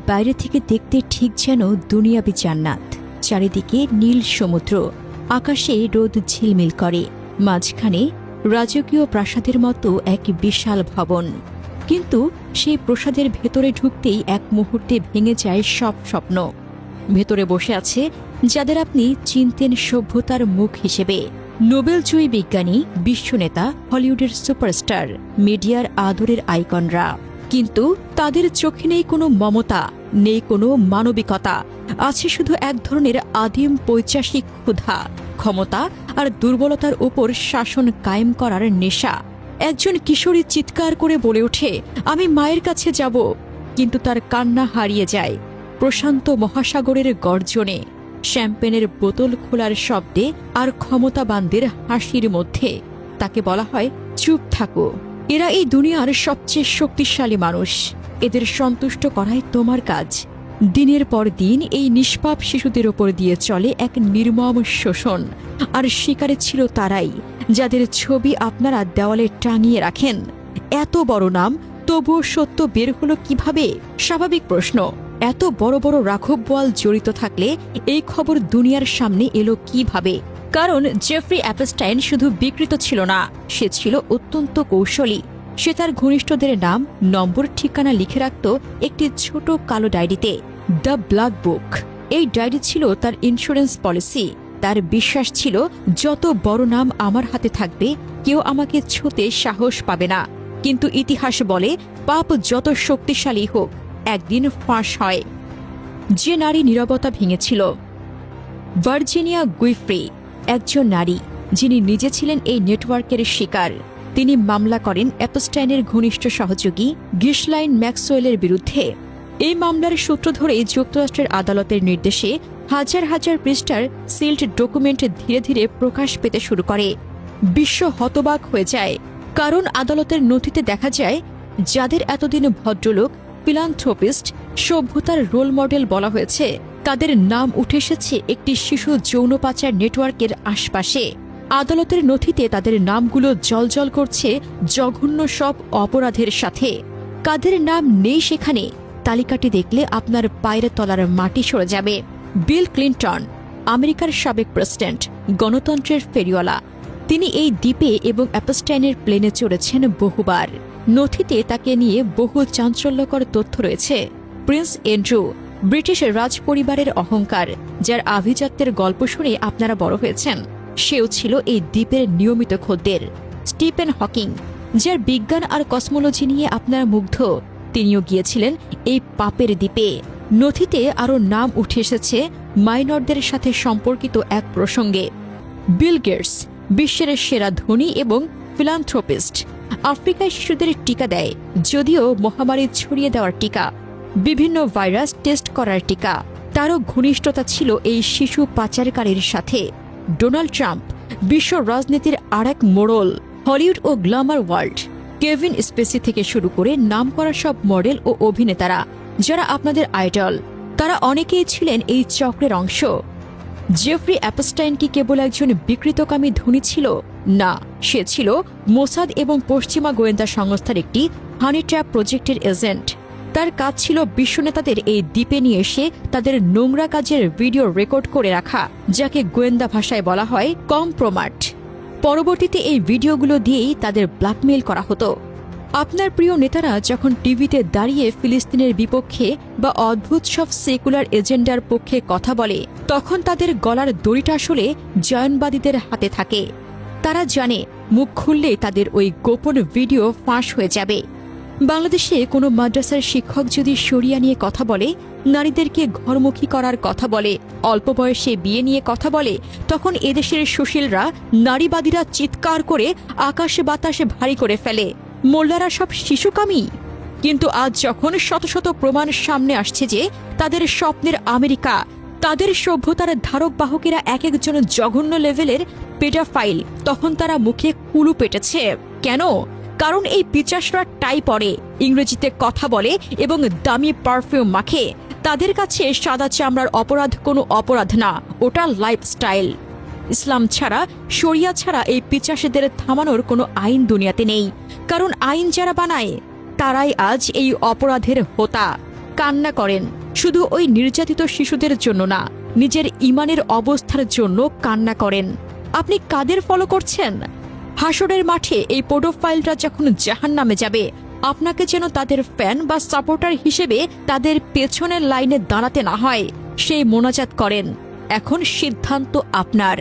বাইরে থেকে দেখতে ঠিক যেন দুনিয়াবি জান্নাত। চারিদিকে নীল সমুদ্র, আকাশে রোদ ঝিলমিল করে, মাঝখানে রাজকীয় প্রাসাদের মতো এক বিশাল ভবন। কিন্তু সেই প্রাসাদের ভেতরে ঢুকতেই এক মুহূর্তে ভেঙে যায় সব স্বপ্ন। ভেতরে বসে আছে যাদের আপনি চিনতেন সভ্যতার মুখ হিসেবে, নোবেলজয়ী বিজ্ঞানী, বিশ্বনেতা, হলিউডের সুপারস্টার, মিডিয়ার আদরের আইকনরা। কিন্তু তাদের চোখে নেই কোনো মমতা, নেই কোনো মানবিকতা, আছে শুধু এক ধরনের আদিম পৈশাচিক ক্ষুধা, ক্ষমতা আর দুর্বলতার উপর শাসন কায়েম করার নেশা। একজন কিশোরী চিৎকার করে বলে ওঠে, আমি মায়ের কাছে যাব, কিন্তু তার কান্না হারিয়ে যায় প্রশান্ত মহাসাগরের গর্জনে, শ্যাম্পেনের বোতল খোলার শব্দে আর ক্ষমতাবানদের হাসির মধ্যে। তাকে বলা হয়, চুপ থাকো, এরা এই দুনিয়ার সবচেয়ে শক্তিশালী মানুষ, এদের সন্তুষ্ট করাই তোমার কাজ। দিনের পর দিন এই নিষ্পাপ শিশুদের ওপর দিয়ে চলে এক নির্মম শোষণ, আর শিকারে ছিল তারাই যাদের ছবি আপনারা দেওয়ালে টাঙিয়ে রাখেন। এত বড় নাম, তবুও সত্য বের হলো কিভাবে? স্বাভাবিক প্রশ্ন, এত বড় বড় রাঘব বোয়াল জড়িত থাকলে এই খবর দুনিয়ার সামনে এলো কিভাবে? কারণ জেফ্রি অ্যাপস্টাইন শুধু বিকৃত ছিল না, সে ছিল অত্যন্ত কৌশলী। সে তার ঘনিষ্ঠদের নাম, নম্বর, ঠিকানা লিখে রাখত একটি ছোট কালো ডায়েরিতে, দ্য ব্ল্যাক বুক। এই ডায়েরি ছিল তার ইন্স্যুরেন্স পলিসি। তার বিশ্বাস ছিল, যত বড় নাম আমার হাতে থাকবে, কেউ আমাকে ছুঁতে সাহস পাবে না। কিন্তু ইতিহাস বলে, পাপ যত শক্তিশালী হোক, একদিন ফাঁস হয়। যে নারী নীরবতা ভেঙেছিল, ভার্জিনিয়া গুইফ্রি, একজন নারী যিনি নিজে ছিলেন এই নেটওয়ার্কের শিকার। তিনি মামলা করেন অ্যাপস্টাইনের ঘনিষ্ঠ সহযোগী গিসলাইন ম্যাক্সওয়েলের বিরুদ্ধে। এই মামলার সূত্র ধরে যুক্তরাষ্ট্রের আদালতের নির্দেশে হাজার হাজার পৃষ্ঠার সিল্ড ডকুমেন্ট ধীরে ধীরে প্রকাশ পেতে শুরু করে। বিশ্ব হতবাক হয়ে যায়, কারণ আদালতের নথিতে দেখা যায় যাদের এতদিন ভদ্রলোক, ফিলান্থ্রোপিস্ট, সভ্যতার রোল মডেল বলা হয়েছে, তাদের নাম উঠে এসেছে একটি শিশু যৌন পাচার নেটওয়ার্কের আশপাশে। আদালতের নথিতে তাদের নামগুলো জ্বলজ্বল করছে জঘন্য সব অপরাধের সাথে। কাদের নাম নেই সেখানে, তালিকাটি দেখলে আপনার পায়ের তলার মাটি সরে যাবে। বিল ক্লিন্টন, আমেরিকার সাবেক প্রেসিডেন্ট, গণতন্ত্রের ফেরিওয়ালা। তিনি এই দ্বীপে এবং অ্যাপস্টাইনের প্লেনে চড়েছেন বহুবার। নথিতে তাকে নিয়ে বহু চাঞ্চল্যকর তথ্য রয়েছে। প্রিন্স এন্ড্রু, ব্রিটিশ রাজপরিবারের অহংকার, যার আভিজাত্যের গল্প শুনে আপনারা বড় হয়েছেন, সেও ছিল এই দ্বীপের নিয়মিত খদ্দের। স্টিফেন হকিং, যার বিজ্ঞান আর কসমোলজি নিয়ে আপনারা মুগ্ধ, তিনিও গিয়েছিলেন এই পাপের দ্বীপে। নথিতে আরও নাম উঠে এসেছে মাইনরদের সাথে সম্পর্কিত এক প্রসঙ্গে। বিল গেটস, বিশ্বের সেরা ধনী এবং ফিলান্থ্রোপিস্ট, আফ্রিকায় শিশুদের টিকা দেয়, যদিও মহামারী ছড়িয়ে দেওয়ার টিকা, বিভিন্ন ভাইরাস টেস্ট করার টিকা। তারও ঘনিষ্ঠতা ছিল এই শিশু পাচারকারীর সাথে। ডোনাল্ড ট্রাম্প, বিশ্ব রাজনীতির আরেক মোড়ল। হলিউড ও গ্ল্যামার ওয়ার্ল্ড, কেভিন স্পেসি থেকে শুরু করে নামকরা সব মডেল ও অভিনেতারা যারা আপনাদের আইডল, তারা অনেকেই ছিলেন এই চক্রের অংশ। জেফ্রি অ্যাপস্টাইন কি কেবল একজন বিকৃতকামী ধনী ছিল? না, সে ছিল মোসাদ এবং পশ্চিমা গোয়েন্দা সংস্থার একটি হানি ট্র্যাপ প্রজেক্টের এজেন্ট। তার কাজ ছিল বিশ্বনেতাদের এই দ্বীপে নিয়ে এসে তাদের নোংরা কাজের ভিডিও রেকর্ড করে রাখা, যাকে গোয়েন্দা ভাষায় বলা হয় কম্প্রোমাট। পরবর্তীতে এই ভিডিওগুলো দিয়েই তাদের ব্ল্যাকমেইল করা হতো। আপনার প্রিয় নেতারা যখন টিভিতে দাঁড়িয়ে ফিলিস্তিনের বিপক্ষে বা অদ্ভুত সব সেকুলার এজেন্ডার পক্ষে কথা বলে, তখন তাদের গলার দড়িটা আসলে জয়নবাদীদের হাতে থাকে। তারা জানে মুখ খুললেই তাদের ওই গোপন ভিডিও ফাঁস হয়ে যাবে। বাংলাদেশে কোনো মাদ্রাসার শিক্ষক যদি শরিয়া নিয়ে কথা বলে, নারীদেরকে ঘরমুখী করার কথা বলে, অল্প বয়সে বিয়ে নিয়ে কথা বলে, তখন এদেশের সুশীলরা, নারীবাদীরা চিৎকার করে আকাশে বাতাসে ভারী করে ফেলে, মোল্লারা সব শিশুকামী। কিন্তু আজ যখন শত শত প্রমাণ সামনে আসছে যে তাদের স্বপ্নের আমেরিকা, তাদের সভ্যতার ধারক বাহকেরা এক একজন জঘন্য লেভেলের পেডাফাইল, তখন তারা মুখে কুলু পেটেছে। কেন? কারণ এই পিচাসরা টাই পরে, ইংরেজিতে কথা বলে এবং দামি পারফিউম মাখে। তাদের কাছে সাদা চামড়ার অপরাধ কোনো অপরাধ না, ওটা লাইফস্টাইল। ইসলাম ছাড়া, শরিয়া ছাড়া এই পিচাসেদের থামানোর কোনো আইন দুনিয়াতে নেই। কারণ আইন যারা বানায়, তারাই আজ এই অপরাধের হোতা। কান্না করেন শুধু ওই নির্যাতিত শিশুদের জন্য না, নিজের ঈমানের অবস্থার জন্য কান্না করেন। আপনি কাদের ফলো করছেন? হাসরের মাঠে এই পেডোফাইলরা যখন জাহান্নামে যাবে, আপনাকে যেন তাদের ফ্যান বা সাপোর্টার হিসেবে তাদের পেছনের লাইনে দাঁড়াতে না হয়, সেই মোনাজাত করেন। এখন সিদ্ধান্ত আপনার।